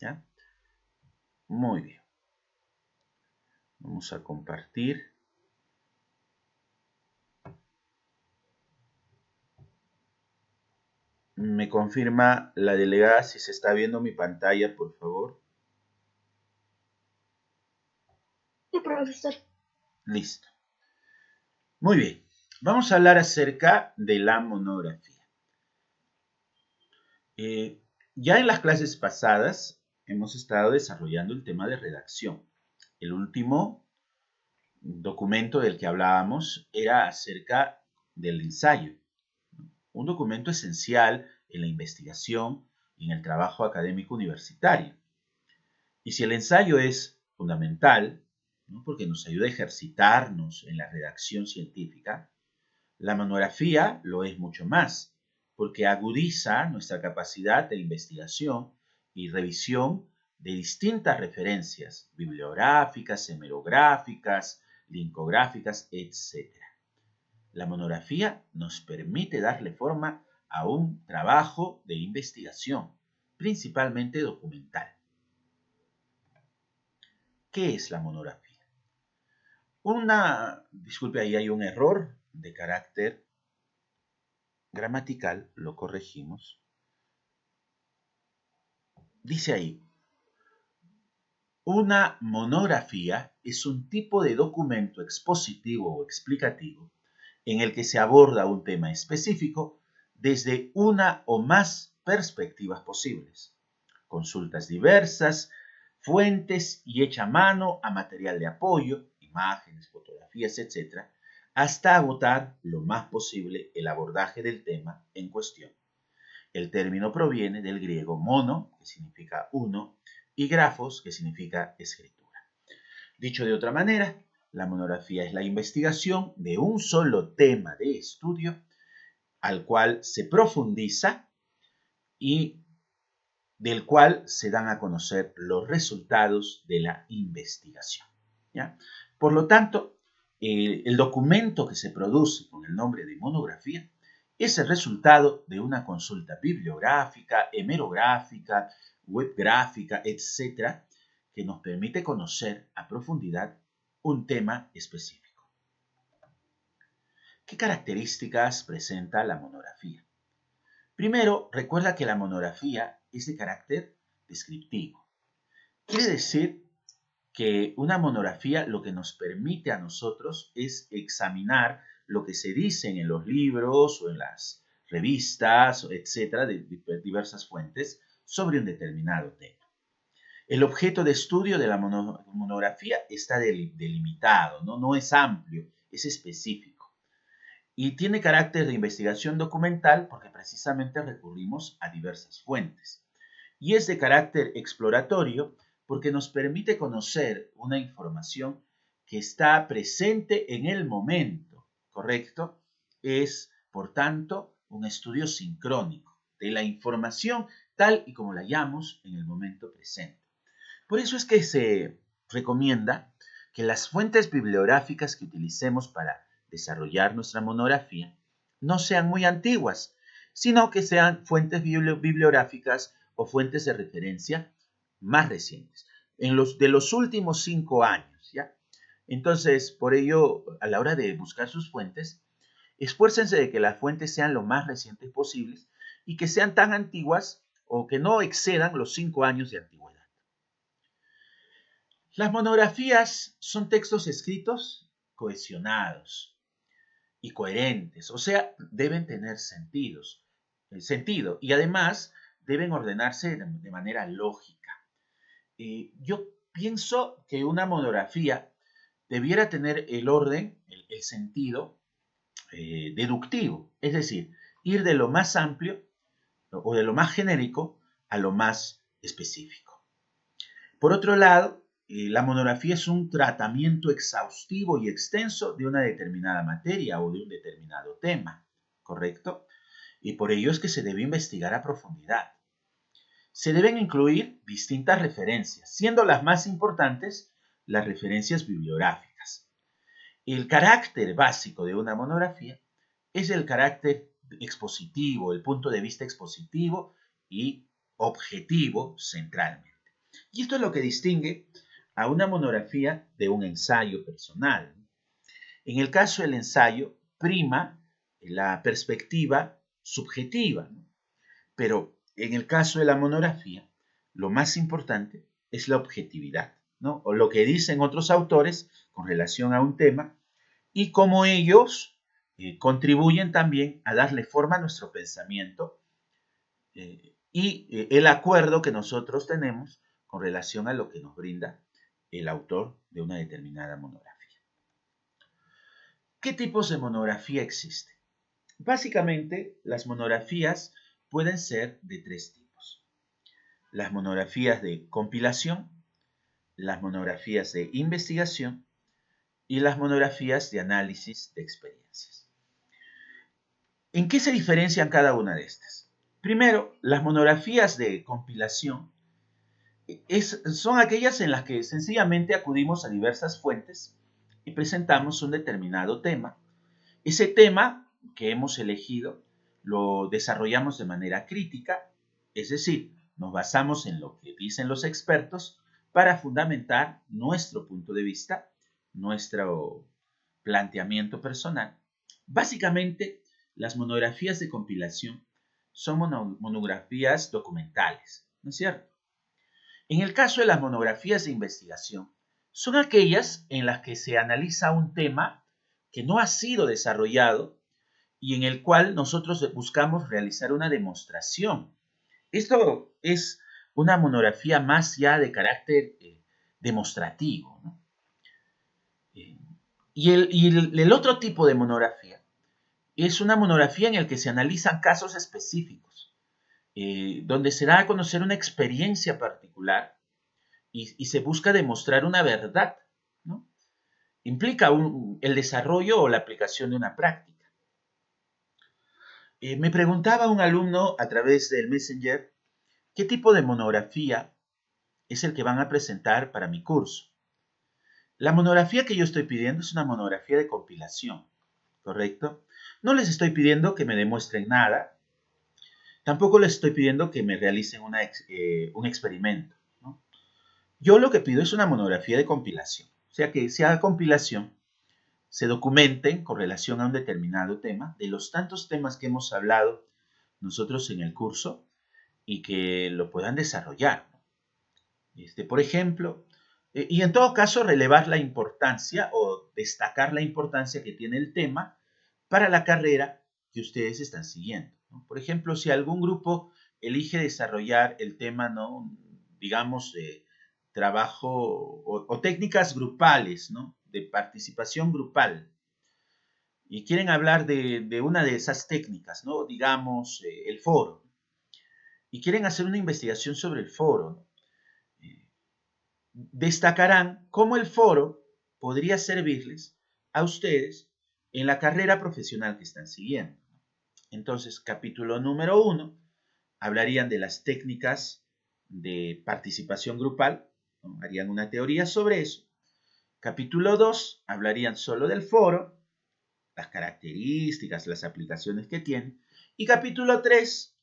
¿Ya? Muy bien. Vamos a compartir. ¿Me confirma la delegada si se está viendo mi pantalla, por favor? Sí, profesor. Listo. Muy bien. Vamos a hablar acerca de la monografía. Ya en las clases pasadas hemos estado desarrollando el tema de redacción. El último documento del que hablábamos era acerca del ensayo, un documento esencial en la investigación y en el trabajo académico universitario. Y si el ensayo es fundamental, ¿no?, porque nos ayuda a ejercitarnos en la redacción científica, la monografía lo es mucho más, porque agudiza nuestra capacidad de investigación y revisión de distintas referencias bibliográficas, hemerográficas, linkográficas, etc. La monografía nos permite darle forma a un trabajo de investigación, principalmente documental. ¿Qué es la monografía? Disculpe, ahí hay un error de carácter gramatical, lo corregimos. Dice ahí, una monografía es un tipo de documento expositivo o explicativo en el que se aborda un tema específico desde una o más perspectivas posibles. Consultas diversas, fuentes y hecha mano a material de apoyo, imágenes, fotografías, etc., hasta agotar lo más posible el abordaje del tema en cuestión. El término proviene del griego mono, que significa uno, y grafos, que significa escritura. Dicho de otra manera, la monografía es la investigación de un solo tema de estudio al cual se profundiza y del cual se dan a conocer los resultados de la investigación. ¿Ya? Por lo tanto, el documento que se produce con el nombre de monografía es el resultado de una consulta bibliográfica, hemerográfica, webgráfica, etc., que nos permite conocer a profundidad un tema específico. ¿Qué características presenta la monografía? Primero, recuerda que la monografía es de carácter descriptivo. Quiere decir que una monografía lo que nos permite a nosotros es examinar lo que se dice en los libros o en las revistas, etcétera, de diversas fuentes sobre un determinado tema. El objeto de estudio de la monografía está delimitado, no es amplio, es específico. Y tiene carácter de investigación documental porque precisamente recurrimos a diversas fuentes. Y es de carácter exploratorio porque nos permite conocer una información que está presente en el momento, ¿correcto? Es, por tanto, un estudio sincrónico de la información tal y como la hallamos en el momento presente. Por eso es que se recomienda que las fuentes bibliográficas que utilicemos para desarrollar nuestra monografía no sean muy antiguas, sino que sean fuentes bibliográficas o fuentes de referencia más recientes, de los últimos 5 años, ¿ya? Entonces, por ello, a la hora de buscar sus fuentes, esfuércense de que las fuentes sean lo más recientes posibles y que sean tan antiguas o que no excedan los 5 años de antigüedad. Las monografías son textos escritos cohesionados y coherentes, o sea, deben tener sentido y además deben ordenarse de manera lógica. Yo pienso que una monografía debiera tener el orden, el sentido deductivo, es decir, ir de lo más amplio o de lo más genérico a lo más específico. Por otro lado, la monografía es un tratamiento exhaustivo y extenso de una determinada materia o de un determinado tema, ¿correcto? Y por ello es que se debe investigar a profundidad. Se deben incluir distintas referencias, siendo las más importantes las referencias bibliográficas. El carácter básico de una monografía es el carácter expositivo, el punto de vista expositivo y objetivo centralmente. Y esto es lo que distingue a una monografía de un ensayo personal. En el caso del ensayo, prima la perspectiva subjetiva, ¿no? Pero en el caso de la monografía, lo más importante es la objetividad, ¿no? O lo que dicen otros autores con relación a un tema y cómo ellos contribuyen también a darle forma a nuestro pensamiento y el acuerdo que nosotros tenemos con relación a lo que nos brinda el autor de una determinada monografía. ¿Qué tipos de monografía existen? Básicamente, las monografías pueden ser de tres tipos. Las monografías de compilación, las monografías de investigación y las monografías de análisis de experiencias. ¿En qué se diferencian cada una de estas? Primero, las monografías de compilación son aquellas en las que sencillamente acudimos a diversas fuentes y presentamos un determinado tema. Ese tema que hemos elegido lo desarrollamos de manera crítica, es decir, nos basamos en lo que dicen los expertos para fundamentar nuestro punto de vista, nuestro planteamiento personal. Básicamente, las monografías de compilación son monografías documentales, ¿no es cierto? En el caso de las monografías de investigación, son aquellas en las que se analiza un tema que no ha sido desarrollado y en el cual nosotros buscamos realizar una demostración. Esto es una monografía más ya de carácter demostrativo, ¿no? Y el otro tipo de monografía es una monografía en la que se analizan casos específicos, donde se da a conocer una experiencia particular y se busca demostrar una verdad, ¿no? Implica el desarrollo o la aplicación de una práctica. Me preguntaba un alumno a través del Messenger qué tipo de monografía es el que van a presentar para mi curso. La monografía que yo estoy pidiendo es una monografía de compilación, ¿correcto? No les estoy pidiendo que me demuestren nada, tampoco les estoy pidiendo que me realicen un experimento, ¿no? Yo lo que pido es una monografía de compilación, o sea que se haga compilación, se documenten con relación a un determinado tema, de los tantos temas que hemos hablado nosotros en el curso y que lo puedan desarrollar, ¿no? Por ejemplo, y en todo caso relevar la importancia o destacar la importancia que tiene el tema para la carrera que ustedes están siguiendo, ¿no? Por ejemplo, si algún grupo elige desarrollar el tema, ¿no? Digamos, trabajo o técnicas grupales, ¿no? De participación grupal, y quieren hablar de una de esas técnicas, ¿no? Digamos, el foro, y quieren hacer una investigación sobre el foro, ¿no? Destacarán cómo el foro podría servirles a ustedes en la carrera profesional que están siguiendo. Entonces, capítulo número 1, hablarían de las técnicas de participación grupal, ¿no? Harían una teoría sobre eso. Capítulo 2, hablarían solo del foro, las características, las aplicaciones que tiene. Y capítulo 3,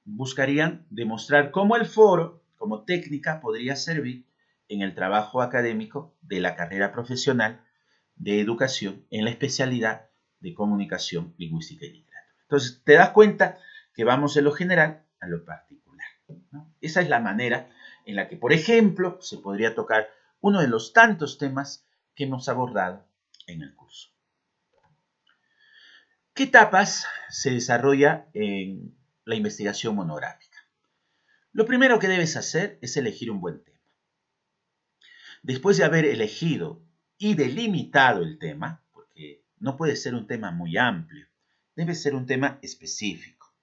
buscarían demostrar cómo el foro, como técnica, podría servir en el trabajo académico de la carrera profesional de educación en la especialidad de comunicación lingüística y literatura. Entonces, te das cuenta que vamos de lo general a lo particular, ¿no? Esa es la manera en la que, por ejemplo, se podría tocar uno de los tantos temas que hemos abordado en el curso. ¿Qué etapas se desarrolla en la investigación monográfica? Lo primero que debes hacer es elegir un buen tema. Después de haber elegido y delimitado el tema, porque no puede ser un tema muy amplio, debe ser un tema específico.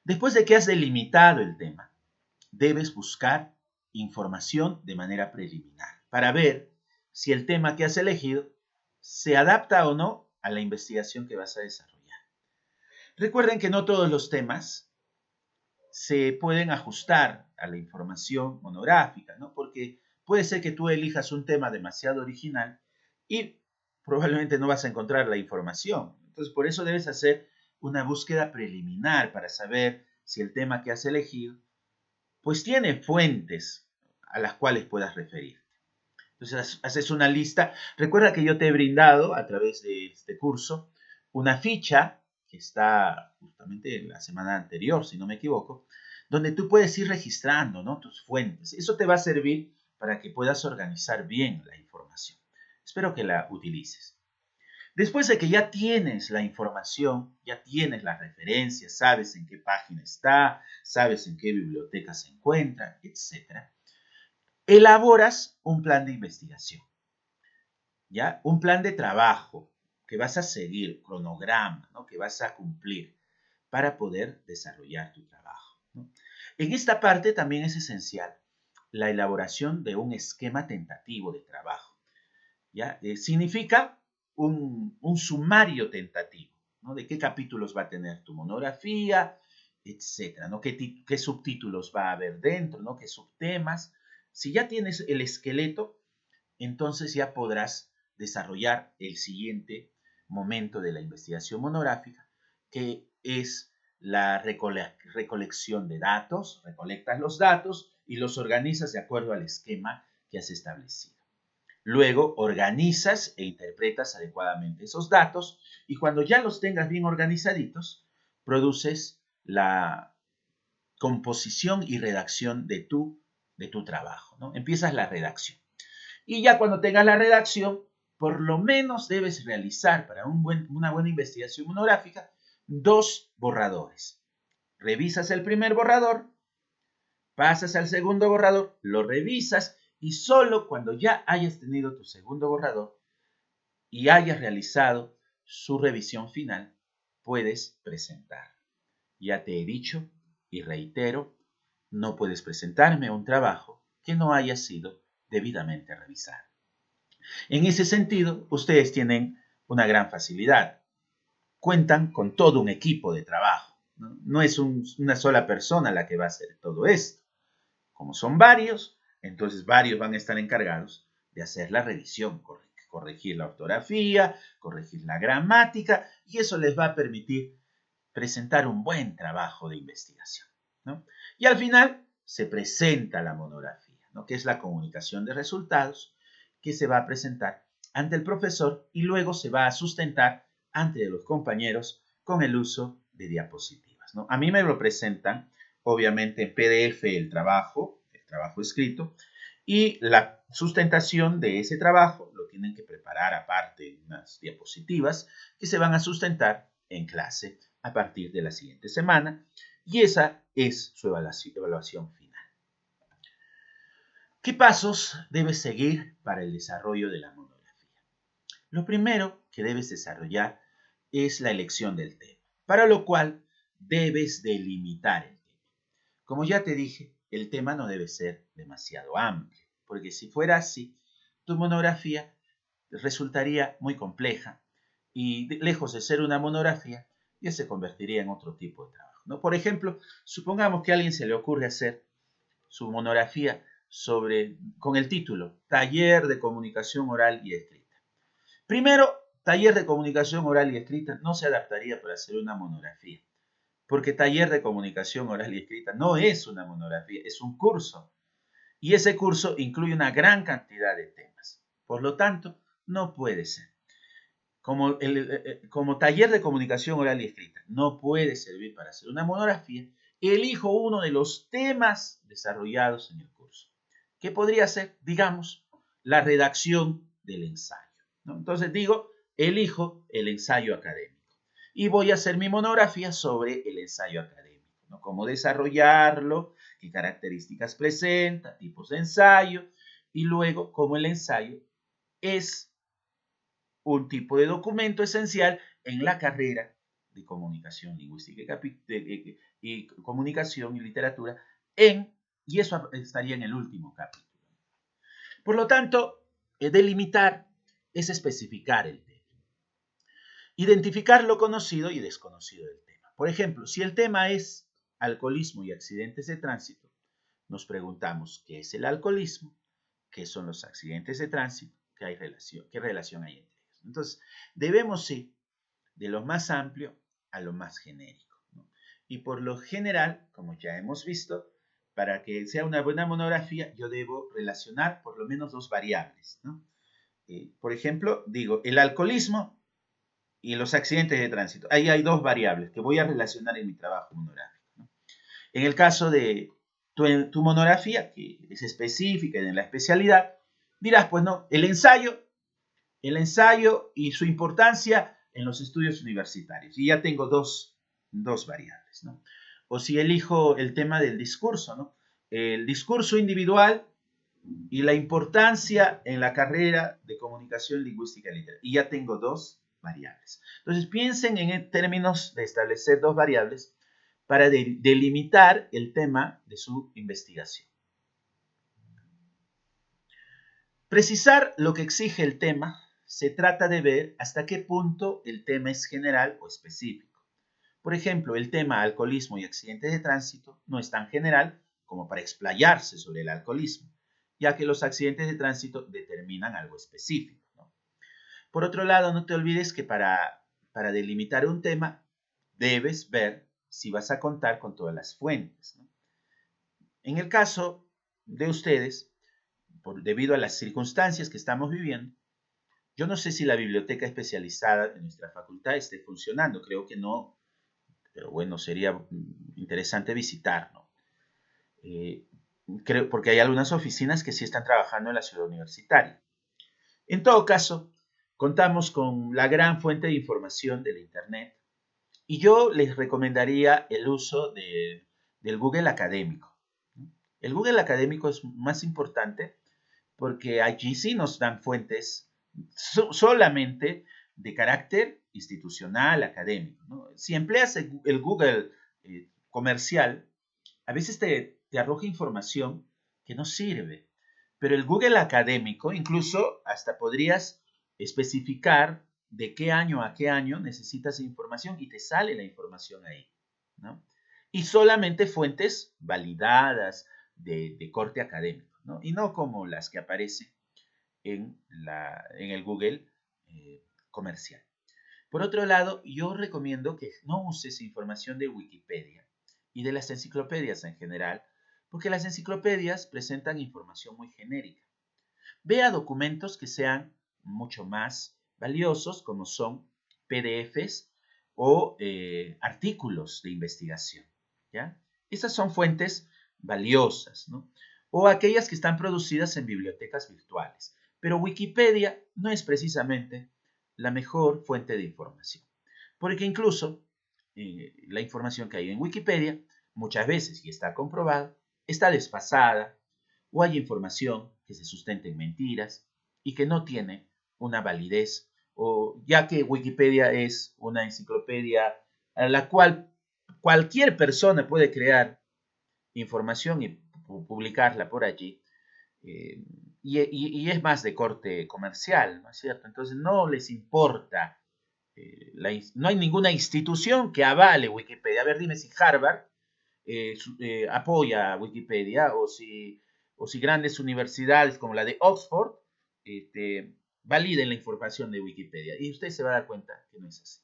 Después de que has delimitado el tema, debes buscar información de manera preliminar para ver si el tema que has elegido se adapta o no a la investigación que vas a desarrollar. Recuerden que no todos los temas se pueden ajustar a la información monográfica, ¿no? Porque puede ser que tú elijas un tema demasiado original y probablemente no vas a encontrar la información. Entonces, por eso debes hacer una búsqueda preliminar para saber si el tema que has elegido, pues tiene fuentes a las cuales puedas referir. Entonces haces una lista. Recuerda que yo te he brindado a través de este curso una ficha que está justamente en la semana anterior, si no me equivoco, donde tú puedes ir registrando, ¿no?, tus fuentes. Eso te va a servir para que puedas organizar bien la información. Espero que la utilices. Después de que ya tienes la información, ya tienes las referencias, sabes en qué página está, sabes en qué biblioteca se encuentra, etc., elaboras un plan de investigación, ¿ya? Un plan de trabajo que vas a seguir, cronograma, ¿no?, que vas a cumplir para poder desarrollar tu trabajo, ¿no? En esta parte también es esencial la elaboración de un esquema tentativo de trabajo, ¿ya? Significa un sumario tentativo, ¿no?, de qué capítulos va a tener tu monografía, etcétera, ¿no?, qué subtítulos va a haber dentro, ¿no?, qué subtemas. Si ya tienes el esqueleto, entonces ya podrás desarrollar el siguiente momento de la investigación monográfica, que es la recolección de datos. Recolectas los datos y los organizas de acuerdo al esquema que has establecido. Luego organizas e interpretas adecuadamente esos datos y cuando ya los tengas bien organizaditos, produces la composición y redacción de tu trabajo, ¿no? Empiezas la redacción. Y ya cuando tengas la redacción, por lo menos debes realizar para una buena investigación monográfica 2 borradores. Revisas el primer borrador, pasas al segundo borrador, lo revisas y solo cuando ya hayas tenido tu segundo borrador y hayas realizado su revisión final, puedes presentar. Ya te he dicho y reitero, no puedes presentarme un trabajo que no haya sido debidamente revisado. En ese sentido, ustedes tienen una gran facilidad. Cuentan con todo un equipo de trabajo. No es una sola persona la que va a hacer todo esto. Como son varios, entonces varios van a estar encargados de hacer la revisión, corregir la ortografía, corregir la gramática, y eso les va a permitir presentar un buen trabajo de investigación, ¿no? Y al final se presenta la monografía, ¿no?, que es la comunicación de resultados que se va a presentar ante el profesor y luego se va a sustentar ante los compañeros con el uso de diapositivas, ¿no? A mí me lo presentan, obviamente, en PDF el trabajo escrito, y la sustentación de ese trabajo lo tienen que preparar aparte en unas diapositivas que se van a sustentar en clase a partir de la siguiente semana, y esa es su evaluación final. ¿Qué pasos debes seguir para el desarrollo de la monografía? Lo primero que debes desarrollar es la elección del tema, para lo cual debes delimitar el tema. Como ya te dije, el tema no debe ser demasiado amplio, porque si fuera así, tu monografía resultaría muy compleja y lejos de ser una monografía, ya se convertiría en otro tipo de trabajo, ¿no? Por ejemplo, supongamos que a alguien se le ocurre hacer su monografía con el título Taller de Comunicación Oral y Escrita. Primero, taller de comunicación oral y escrita no se adaptaría para hacer una monografía, porque taller de comunicación oral y escrita no es una monografía, es un curso. Y ese curso incluye una gran cantidad de temas. Por lo tanto, no puede ser. Como taller de comunicación oral y escrita no puede servir para hacer una monografía, elijo uno de los temas desarrollados en el curso, que podría ser, digamos, la redacción del ensayo, ¿no? Entonces digo, elijo el ensayo académico y voy a hacer mi monografía sobre el ensayo académico, ¿no? Cómo desarrollarlo, qué características presenta, tipos de ensayo, y luego cómo el ensayo es un tipo de documento esencial en la carrera de comunicación lingüística y comunicación y literatura, y eso estaría en el último capítulo. Por lo tanto, delimitar es especificar el tema. Identificar lo conocido y desconocido del tema. Por ejemplo, si el tema es alcoholismo y accidentes de tránsito, nos preguntamos qué es el alcoholismo, qué son los accidentes de tránsito, qué relación hay entre ellos. Entonces, debemos ir de lo más amplio a lo más genérico, ¿no? Y por lo general, como ya hemos visto, para que sea una buena monografía, yo debo relacionar por lo menos dos variables, ¿no? Por ejemplo, digo, el alcoholismo y los accidentes de tránsito. Ahí hay dos variables que voy a relacionar en mi trabajo monográfico, ¿no? En el caso de tu monografía, que es específica en la especialidad, dirás, pues no, el ensayo y su importancia en los estudios universitarios. Y ya tengo dos variables, ¿no? O si elijo el tema del discurso, ¿no? El discurso individual y la importancia en la carrera de comunicación lingüística y literaria. Y ya tengo dos variables. Entonces piensen en términos de establecer dos variables para delimitar el tema de su investigación. Precisar lo que exige el tema, se trata de ver hasta qué punto el tema es general o específico. Por ejemplo, el tema alcoholismo y accidentes de tránsito no es tan general como para explayarse sobre el alcoholismo, ya que los accidentes de tránsito determinan algo específico, ¿no? Por otro lado, no te olvides que para delimitar un tema, debes ver si vas a contar con todas las fuentes, ¿no? En el caso de ustedes, debido a las circunstancias que estamos viviendo, yo no sé si la biblioteca especializada de nuestra facultad esté funcionando, creo que no, pero bueno, sería interesante visitar, ¿no? Creo, porque hay algunas oficinas que sí están trabajando en la ciudad universitaria. En todo caso, contamos con la gran fuente de información del Internet y yo les recomendaría el uso del Google académico. El Google académico es más importante porque allí sí nos dan fuentes solamente de carácter institucional, académico, ¿no? Si empleas el Google comercial, a veces te arroja información que no sirve, pero el Google académico incluso hasta podrías especificar de qué año a qué año necesitas información y te sale la información ahí, ¿no? Y solamente fuentes validadas de corte académico, ¿no? Y no como las que aparecen en el Google comercial. Por otro lado, yo recomiendo que no uses información de Wikipedia y de las enciclopedias en general, porque las enciclopedias presentan información muy genérica. Vea documentos que sean mucho más valiosos, como son PDFs o artículos de investigación, ¿ya? Esas son fuentes valiosas, ¿no? O aquellas que están producidas en bibliotecas virtuales. Pero Wikipedia no es precisamente la mejor fuente de información, porque incluso la información que hay en Wikipedia muchas veces, y está comprobado, está desfasada, o hay información que se sustenta en mentiras y que no tiene una validez, o ya que Wikipedia es una enciclopedia a la cual cualquier persona puede crear información y publicarla por allí, y es más de corte comercial, ¿no es cierto? Entonces no les importa, no hay ninguna institución que avale Wikipedia. A ver, dime si Harvard apoya a Wikipedia o si grandes universidades como la de Oxford validen la información de Wikipedia. Y usted se va a dar cuenta que no es así.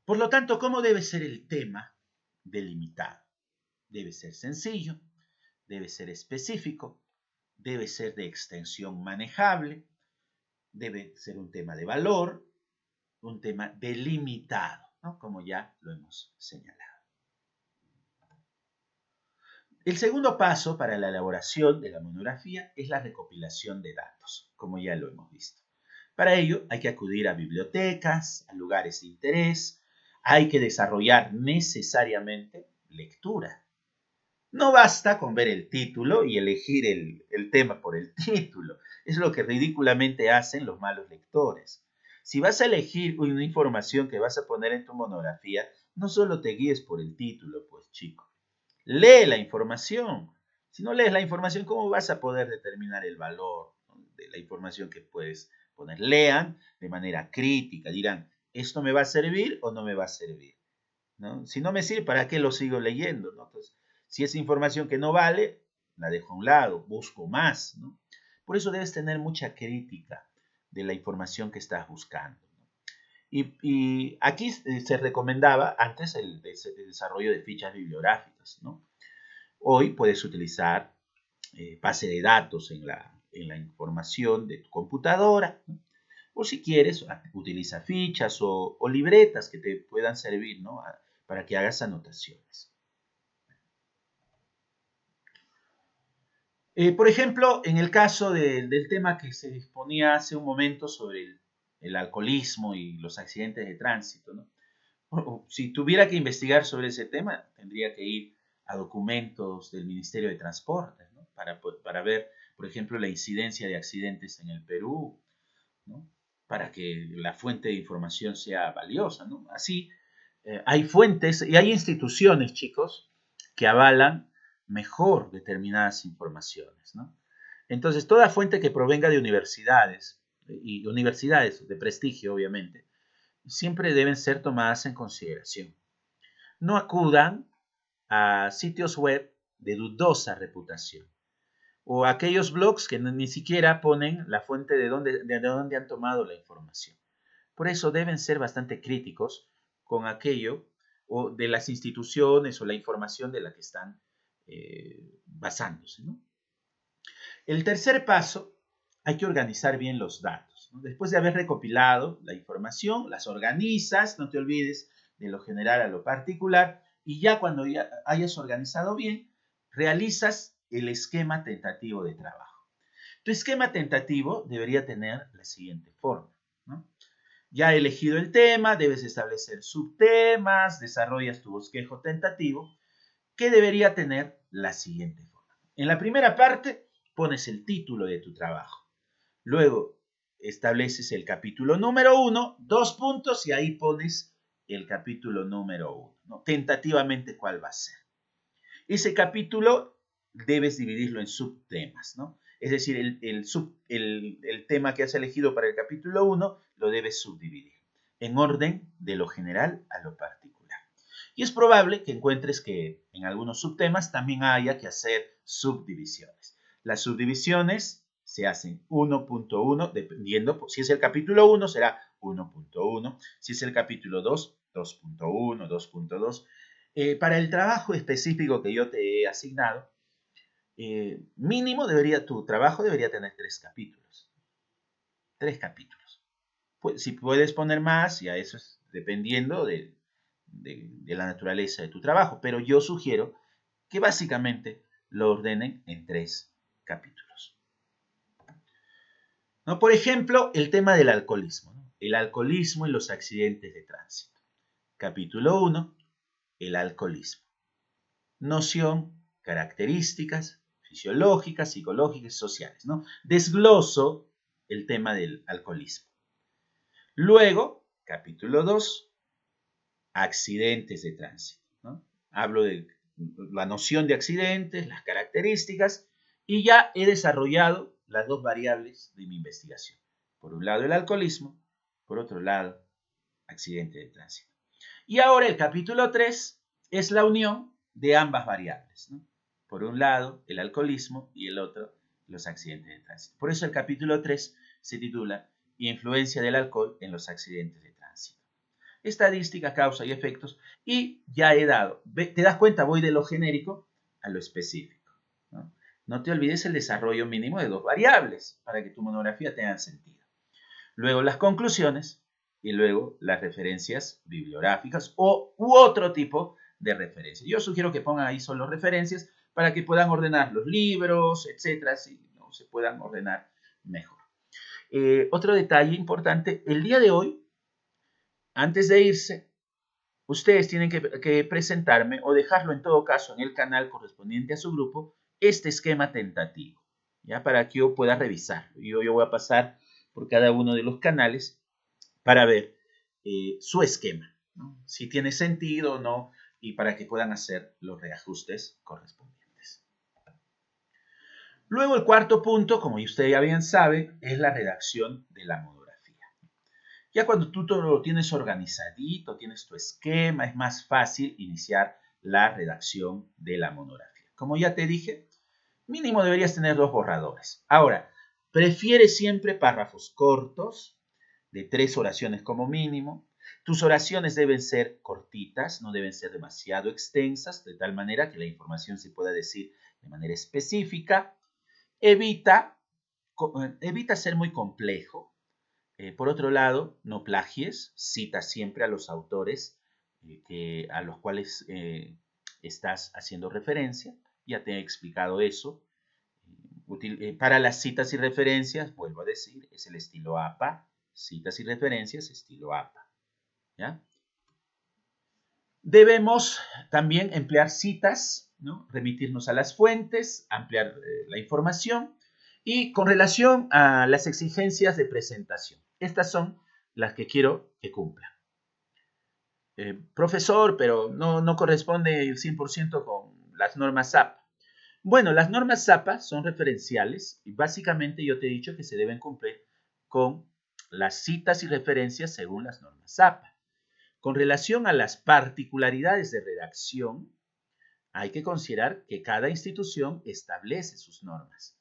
Por lo tanto, ¿cómo debe ser el tema delimitado? Debe ser sencillo, debe ser específico, debe ser de extensión manejable, debe ser un tema de valor, un tema delimitado, ¿no? Como ya lo hemos señalado. El segundo paso para la elaboración de la monografía es la recopilación de datos, como ya lo hemos visto. Para ello hay que acudir a bibliotecas, a lugares de interés, hay que desarrollar necesariamente lectura. No basta con ver el título y elegir el tema por el título. Es lo que ridículamente hacen los malos lectores. Si vas a elegir una información que vas a poner en tu monografía, no solo te guíes por el título, pues chico. Lee la información. Si no lees la información, ¿cómo vas a poder determinar el valor de la información que puedes poner? Lean de manera crítica, dirán, ¿esto me va a servir o no me va a servir? ¿No? Si no me sirve, ¿para qué lo sigo leyendo? ¿No? Entonces, si es información que no vale, la dejo a un lado, busco más, ¿no? Por eso debes tener mucha crítica de la información que estás buscando, ¿no? Y aquí se recomendaba antes el desarrollo de fichas bibliográficas, ¿no? Hoy puedes utilizar base de datos en la información de tu computadora, ¿no? O si quieres, utiliza fichas o libretas que te puedan servir, ¿no? Para que hagas anotaciones. Por ejemplo, en el caso del tema que se exponía hace un momento sobre el alcoholismo y los accidentes de tránsito, ¿no? Si tuviera que investigar sobre ese tema, tendría que ir a documentos del Ministerio de Transportes, ¿no? Para ver, por ejemplo, la incidencia de accidentes en el Perú, ¿no? Para que la fuente de información sea valiosa, ¿no? Así, hay fuentes y hay instituciones, chicos, que avalan mejor determinadas informaciones, ¿no? Entonces, toda fuente que provenga de universidades, y universidades de prestigio, obviamente, siempre deben ser tomadas en consideración. No acudan a sitios web de dudosa reputación o a aquellos blogs que ni siquiera ponen la fuente de dónde han tomado la información. Por eso deben ser bastante críticos con aquello o de las instituciones o la información de la que están basándose, ¿no? El tercer paso, hay que organizar bien los datos, ¿no? Después de haber recopilado la información, las organizas, no te olvides de lo general a lo particular, y ya cuando ya hayas organizado bien, realizas el esquema tentativo de trabajo. Tu esquema tentativo debería tener la siguiente forma, ¿no? Ya elegido el tema, debes establecer subtemas, desarrollas tu bosquejo tentativo, que debería tener la siguiente forma. En la primera parte pones el título de tu trabajo. Luego estableces el capítulo número 1, 2 puntos y ahí pones el capítulo número 1, ¿no? Tentativamente cuál va a ser. Ese capítulo debes dividirlo en subtemas, ¿no? Es decir, el tema que has elegido para el capítulo 1 lo debes subdividir en orden de lo general a lo particular. Y es probable que encuentres que en algunos subtemas también haya que hacer subdivisiones. Las subdivisiones se hacen 1.1, dependiendo, si es el capítulo 1 será 1.1, si es el capítulo 2, 2.1, 2.2. Para el trabajo específico que yo te he asignado, mínimo tu trabajo debería tener 3 capítulos. 3 capítulos. Pues, si puedes poner más, ya eso es dependiendo de la naturaleza de tu trabajo, pero yo sugiero que básicamente lo ordenen en 3 capítulos, ¿no? Por ejemplo, el tema del alcoholismo, ¿no? El alcoholismo y los accidentes de tránsito. Capítulo 1, el alcoholismo. Noción, características fisiológicas, psicológicas y sociales, ¿no? Desgloso el tema del alcoholismo. Luego, capítulo 2, accidentes de tránsito, ¿no? Hablo de la noción de accidentes, las características, y ya he desarrollado las 2 variables de mi investigación. Por un lado el alcoholismo, por otro lado accidente de tránsito. Y ahora el capítulo 3 es la unión de ambas variables, ¿no? Por un lado el alcoholismo y el otro los accidentes de tránsito. Por eso el capítulo 3 se titula Influencia del alcohol en los accidentes de tránsito. Estadística, causa y efectos, y ya he dado, te das cuenta, voy de lo genérico a lo específico, ¿no? No te olvides el desarrollo mínimo de 2 variables para que tu monografía tenga sentido. Luego las conclusiones y luego las referencias bibliográficas u otro tipo de referencias. Yo sugiero que pongan ahí solo referencias para que puedan ordenar los libros, etcétera, si no se puedan ordenar mejor. Otro detalle importante, el día de hoy, antes de irse, ustedes tienen que presentarme o dejarlo en todo caso en el canal correspondiente a su grupo, este esquema tentativo, ¿ya? Para que yo pueda revisarlo. Yo voy a pasar por cada uno de los canales para ver su esquema, ¿no? Si tiene sentido o no, y para que puedan hacer los reajustes correspondientes. Luego el cuarto punto, como usted ya bien sabe, es la redacción de la monografía. Ya cuando tú todo lo tienes organizadito, tienes tu esquema, es más fácil iniciar la redacción de la monografía. Como ya te dije, mínimo deberías tener 2 borradores. Ahora, prefiere siempre párrafos cortos, de 3 oraciones como mínimo. Tus oraciones deben ser cortitas, no deben ser demasiado extensas, de tal manera que la información se pueda decir de manera específica. Evita ser muy complejo. Por otro lado, no plagies, cita siempre a los autores a los cuales estás haciendo referencia. Ya te he explicado eso. Para las citas y referencias, vuelvo a decir, es el estilo APA. Citas y referencias, estilo APA. ¿Ya? Debemos también emplear citas, ¿no? Remitirnos a las fuentes, ampliar la información y con relación a las exigencias de presentación. Estas son las que quiero que cumpla. Profesor, pero no corresponde el 100% con las normas APA. Bueno, las normas APA son referenciales y básicamente yo te he dicho que se deben cumplir con las citas y referencias según las normas APA. Con relación a las particularidades de redacción, hay que considerar que cada institución establece sus normas.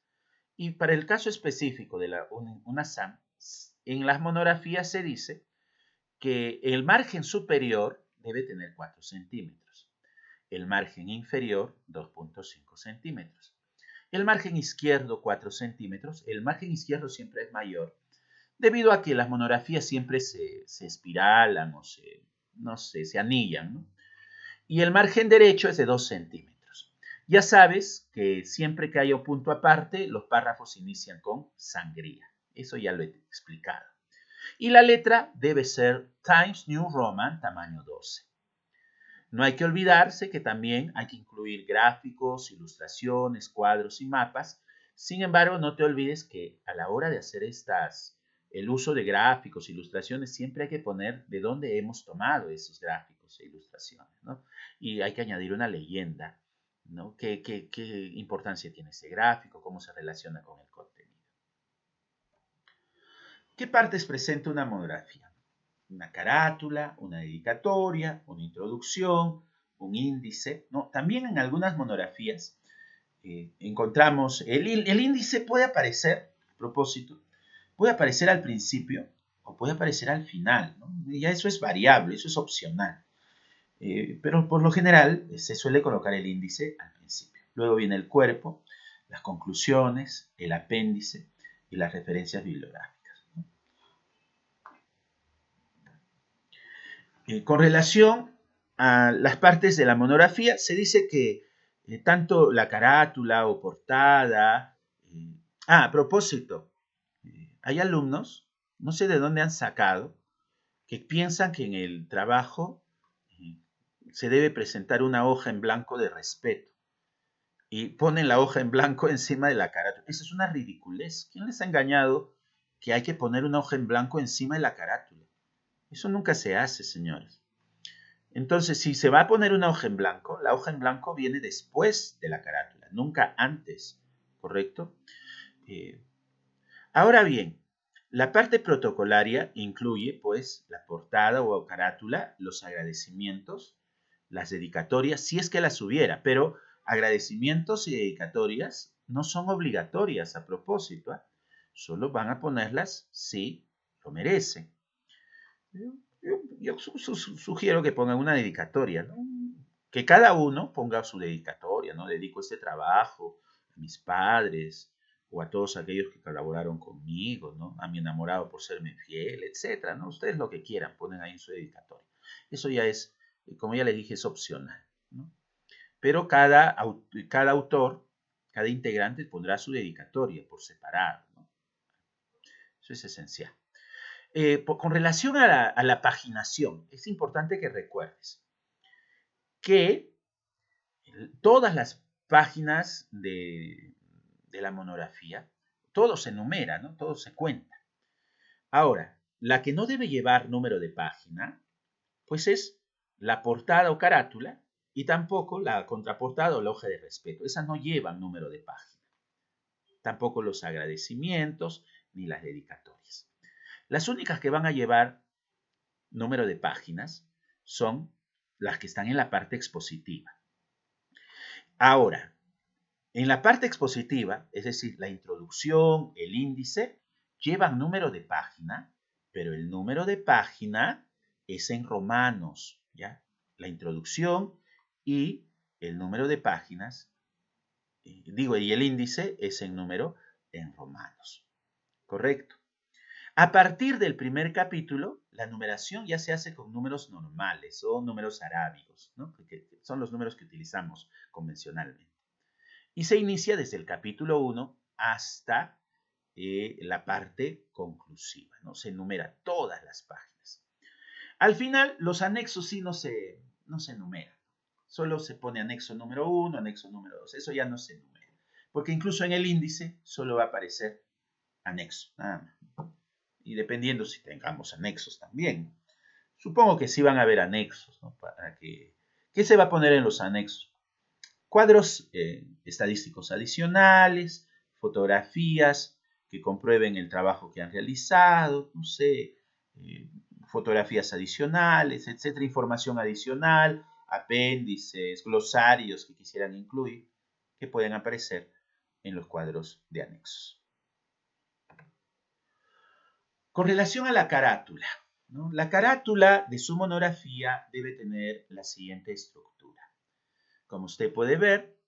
Y para el caso específico de la UNASAM, en las monografías se dice que el margen superior debe tener 4 centímetros, el margen inferior 2.5 centímetros, el margen izquierdo 4 centímetros, el margen izquierdo siempre es mayor, debido a que las monografías siempre se espiralan o se anillan, ¿no? Y el margen derecho es de 2 centímetros. Ya sabes que siempre que haya un punto aparte, los párrafos inician con sangría. Eso ya lo he explicado. Y la letra debe ser Times New Roman, tamaño 12. No hay que olvidarse que también hay que incluir gráficos, ilustraciones, cuadros y mapas. Sin embargo, no te olvides que a la hora de hacer el uso de gráficos, ilustraciones, siempre hay que poner de dónde hemos tomado esos gráficos e ilustraciones, ¿no? Y hay que añadir una leyenda, ¿no? ¿Qué importancia tiene ese gráfico? ¿Cómo se relaciona con el contenido? ¿Qué partes presenta una monografía? Una carátula, una dedicatoria, una introducción, un índice, ¿no? También en algunas monografías encontramos, el índice puede aparecer, a propósito, puede aparecer al principio o puede aparecer al final, ¿no? Ya eso es variable, eso es opcional. Pero por lo general se suele colocar el índice al principio. Luego viene el cuerpo, las conclusiones, el apéndice y las referencias bibliográficas. Con relación a las partes de la monografía, se dice que tanto la carátula o portada... a propósito, hay alumnos, no sé de dónde han sacado, que piensan que en el trabajo se debe presentar una hoja en blanco de respeto y ponen la hoja en blanco encima de la carátula. Esa es una ridiculez. ¿Quién les ha engañado que hay que poner una hoja en blanco encima de la carátula? Eso nunca se hace, señores. Entonces, si se va a poner una hoja en blanco, la hoja en blanco viene después de la carátula, nunca antes, ¿correcto? Ahora bien, la parte protocolaria incluye, pues, la portada o carátula, los agradecimientos, las dedicatorias, si es que las hubiera, pero agradecimientos y dedicatorias no son obligatorias a propósito, ¿eh? Solo van a ponerlas si lo merecen. Yo sugiero que pongan una dedicatoria, ¿no? Que cada uno ponga su dedicatoria, ¿no? Dedico este trabajo a mis padres o a todos aquellos que colaboraron conmigo, ¿no? A mi enamorado por serme fiel, etcétera, ¿no? Ustedes lo que quieran, ponen ahí en su dedicatoria. Eso ya es, como ya les dije, es opcional, ¿no? Pero cada autor, cada integrante pondrá su dedicatoria por separado, ¿no? Eso es esencial. Con relación a la paginación, es importante que recuerdes que todas las páginas de la monografía, todo se numera, ¿no? Todo se cuenta. Ahora, la que no debe llevar número de página, pues es la portada o carátula y tampoco la contraportada o la hoja de respeto. Esas no llevan número de página. Tampoco los agradecimientos ni las dedicatorias. Las únicas que van a llevar número de páginas son las que están en la parte expositiva. Ahora, en la parte expositiva, es decir, la introducción, el índice, llevan número de página, pero el número de página es en romanos, ¿ya? La introducción y el número de páginas, y el índice es en número en romanos. ¿Correcto? A partir del primer capítulo, la numeración ya se hace con números normales o números arábigos, ¿no? Que son los números que utilizamos convencionalmente. Y se inicia desde el capítulo 1 hasta la parte conclusiva, ¿no? Se enumeran todas las páginas. Al final, los anexos sí no se enumeran. Solo se pone anexo número 1, anexo número 2. Eso ya no se enumera. Porque incluso en el índice solo va a aparecer anexo, nada más. Y dependiendo si tengamos anexos también. Supongo que sí van a haber anexos, ¿no? ¿Qué se va a poner en los anexos? Cuadros estadísticos adicionales, fotografías que comprueben el trabajo que han realizado, no sé, fotografías adicionales, etcétera, información adicional, apéndices, glosarios que quisieran incluir, que pueden aparecer en los cuadros de anexos. Con relación a la carátula, ¿no? La carátula de su monografía debe tener la siguiente estructura. Como usted puede ver,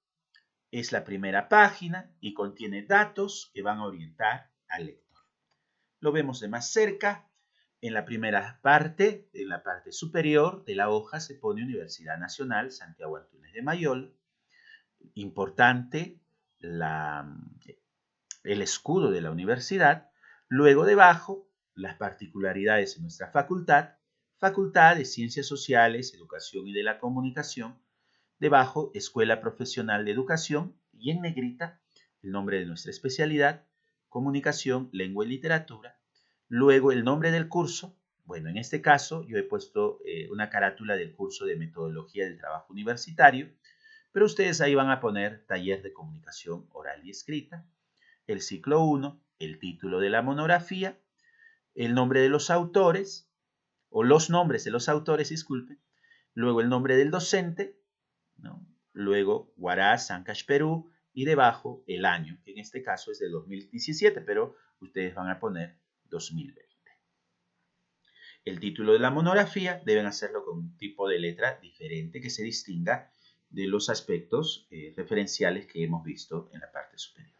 es la primera página y contiene datos que van a orientar al lector. Lo vemos de más cerca. En la primera parte, en la parte superior de la hoja, se pone Universidad Nacional Santiago Antúnez de Mayolo. Importante el escudo de la universidad. Luego debajo, las particularidades de nuestra facultad. Facultad de Ciencias Sociales, Educación y de la Comunicación. Debajo, Escuela Profesional de Educación, y en negrita, el nombre de nuestra especialidad, Comunicación, Lengua y Literatura. Luego, el nombre del curso. Bueno, en este caso, yo he puesto una carátula del curso de Metodología del Trabajo Universitario, pero ustedes ahí van a poner Taller de Comunicación Oral y Escrita, el ciclo 1, el título de la monografía, el nombre de los autores, o los nombres de los autores, disculpen, luego el nombre del docente, ¿no? Luego Huaraz, Ancash, Perú, y debajo el año, que en este caso es de 2017, pero ustedes van a poner 2020. El título de la monografía deben hacerlo con un tipo de letra diferente que se distinga de los aspectos referenciales que hemos visto en la parte superior.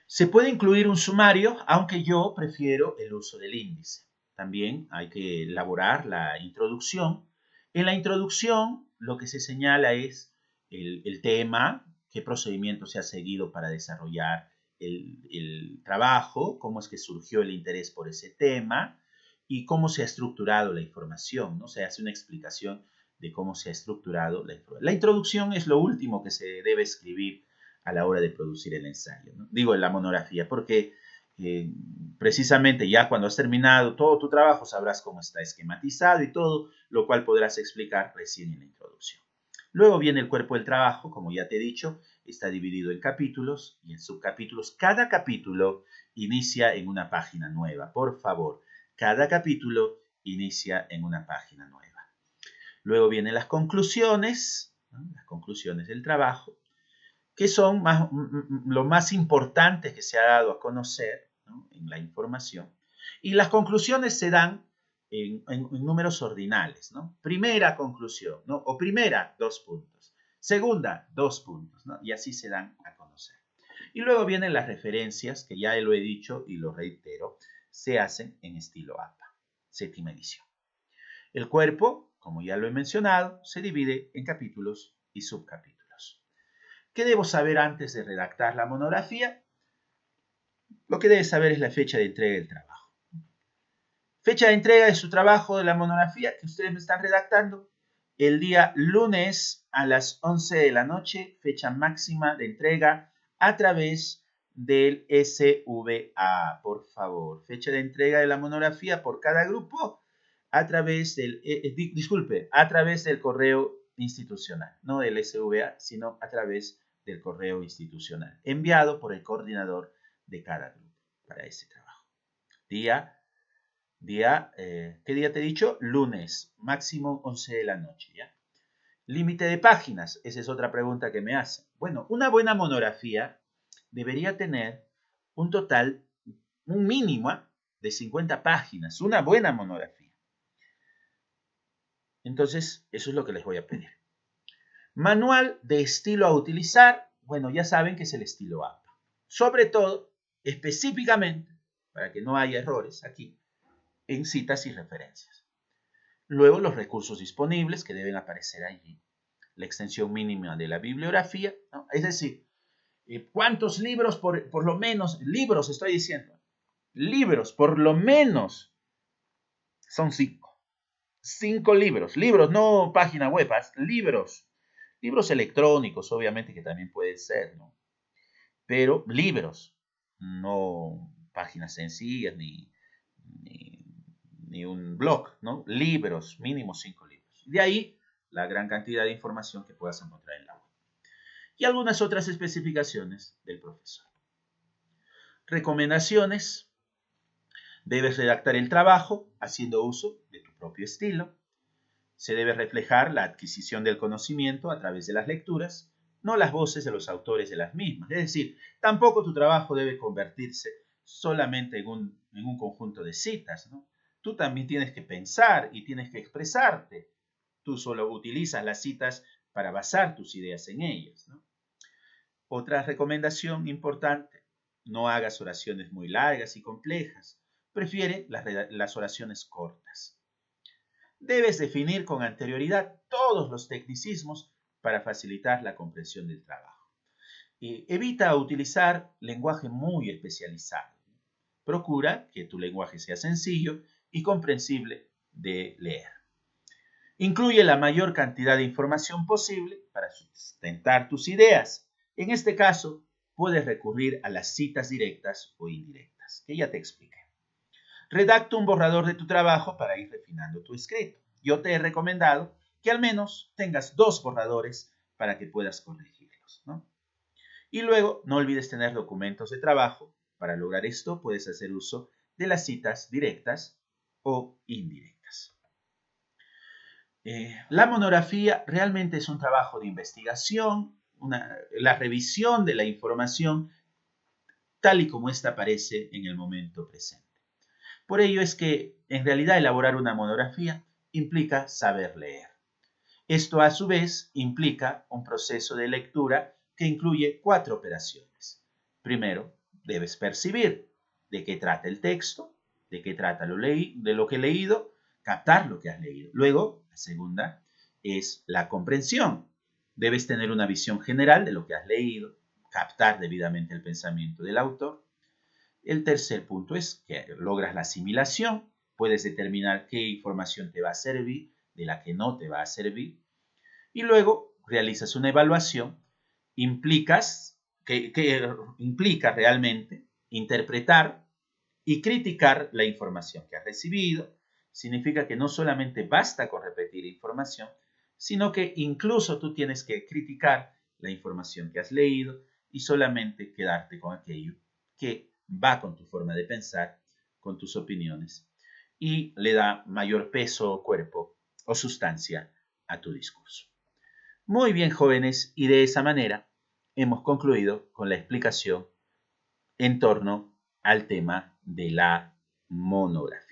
Se puede incluir un sumario, aunque yo prefiero el uso del índice. También hay que elaborar la introducción. En la introducción, lo que se señala es el tema, qué procedimiento se ha seguido para desarrollar el trabajo, cómo es que surgió el interés por ese tema y cómo se ha estructurado la información, ¿no? Se hace una explicación de cómo se ha estructurado la información. La introducción es lo último que se debe escribir a la hora de producir el ensayo, ¿no? Digo, en la monografía, porque precisamente ya cuando has terminado todo tu trabajo sabrás cómo está esquematizado y todo, lo cual podrás explicar recién en la introducción. Luego viene el cuerpo del trabajo, como ya te he dicho, está dividido en capítulos y en subcapítulos. Cada capítulo inicia en una página nueva, por favor. Cada capítulo inicia en una página nueva. Luego vienen las conclusiones, ¿no? Las conclusiones del trabajo, que son lo más importante que se ha dado a conocer, ¿no? En la información. Y las conclusiones se dan en números ordinales, ¿no? Primera conclusión, ¿no? O primera, 2 puntos. Segunda, 2 puntos, ¿no? Y así se dan a conocer. Y luego vienen las referencias, que ya lo he dicho y lo reitero, se hacen en estilo APA, séptima edición. El cuerpo, como ya lo he mencionado, se divide en capítulos y subcapítulos. ¿Qué debo saber antes de redactar la monografía? Lo que debes saber es la fecha de entrega del trabajo. Fecha de entrega de su trabajo de la monografía que ustedes me están redactando. El día lunes a las 11 de la noche, fecha máxima de entrega a través del SVA, por favor. Fecha de entrega de la monografía por cada grupo a través del, a través del correo institucional, no del SVA, sino a través del correo institucional, enviado por el coordinador de cada grupo para ese trabajo. ¿Qué día te he dicho? Lunes, máximo 11 de la noche, ¿ya? Límite de páginas, esa es otra pregunta que me hacen. Bueno, una buena monografía debería tener un total un mínimo de 50 páginas, una buena monografía. Entonces, eso es lo que les voy a pedir. Manual de estilo a utilizar, bueno, ya saben que es el estilo APA. Sobre todo, específicamente, para que no haya errores aquí, en citas y referencias. Luego, los recursos disponibles que deben aparecer allí. La extensión mínima de la bibliografía, ¿no? Es decir, ¿cuántos libros por lo menos? Libros, estoy diciendo. Libros, por lo menos, son 5. 5 libros. Libros, no página web, libros. Libros electrónicos, obviamente, que también puede ser, ¿no? Pero libros, no páginas sencillas ni un blog, ¿no? Libros, mínimo 5 libros. De ahí la gran cantidad de información que puedas encontrar en la web. Y algunas otras especificaciones del profesor. Recomendaciones. Debes redactar el trabajo haciendo uso de tu propio estilo. Se debe reflejar la adquisición del conocimiento a través de las lecturas, no las voces de los autores de las mismas. Es decir, tampoco tu trabajo debe convertirse solamente en un conjunto de citas, ¿no? Tú también tienes que pensar y tienes que expresarte. Tú solo utilizas las citas para basar tus ideas en ellas, ¿no? Otra recomendación importante, no hagas oraciones muy largas y complejas. Prefiere las oraciones cortas. Debes definir con anterioridad todos los tecnicismos para facilitar la comprensión del trabajo. Evita utilizar lenguaje muy especializado. Procura que tu lenguaje sea sencillo y comprensible de leer. Incluye la mayor cantidad de información posible para sustentar tus ideas. En este caso, puedes recurrir a las citas directas o indirectas, que ya te expliqué. Redacta un borrador de tu trabajo para ir refinando tu escrito. Yo te he recomendado que al menos tengas 2 borradores para que puedas corregirlos, ¿no? Y luego, no olvides tener documentos de trabajo. Para lograr esto, puedes hacer uso de las citas directas o indirectas. La monografía realmente es un trabajo de investigación, la revisión de la información tal y como ésta aparece en el momento presente. Por ello es que, en realidad, elaborar una monografía implica saber leer. Esto, a su vez, implica un proceso de lectura que incluye 4 operaciones. Primero, debes percibir de qué trata el texto, de qué trata de lo que he leído, captar lo que has leído. Luego, la segunda es la comprensión. Debes tener una visión general de lo que has leído, captar debidamente el pensamiento del autor. El tercer punto es que logras la asimilación. Puedes determinar qué información te va a servir, de la que no te va a servir. Y luego realizas una evaluación. Que implica realmente interpretar y criticar la información que has recibido. Significa que no solamente basta con repetir información, sino que incluso tú tienes que criticar la información que has leído y solamente quedarte con aquello que va con tu forma de pensar, con tus opiniones y le da mayor peso o cuerpo o sustancia a tu discurso. Muy bien, jóvenes, y de esa manera hemos concluido con la explicación en torno al tema de la monografía.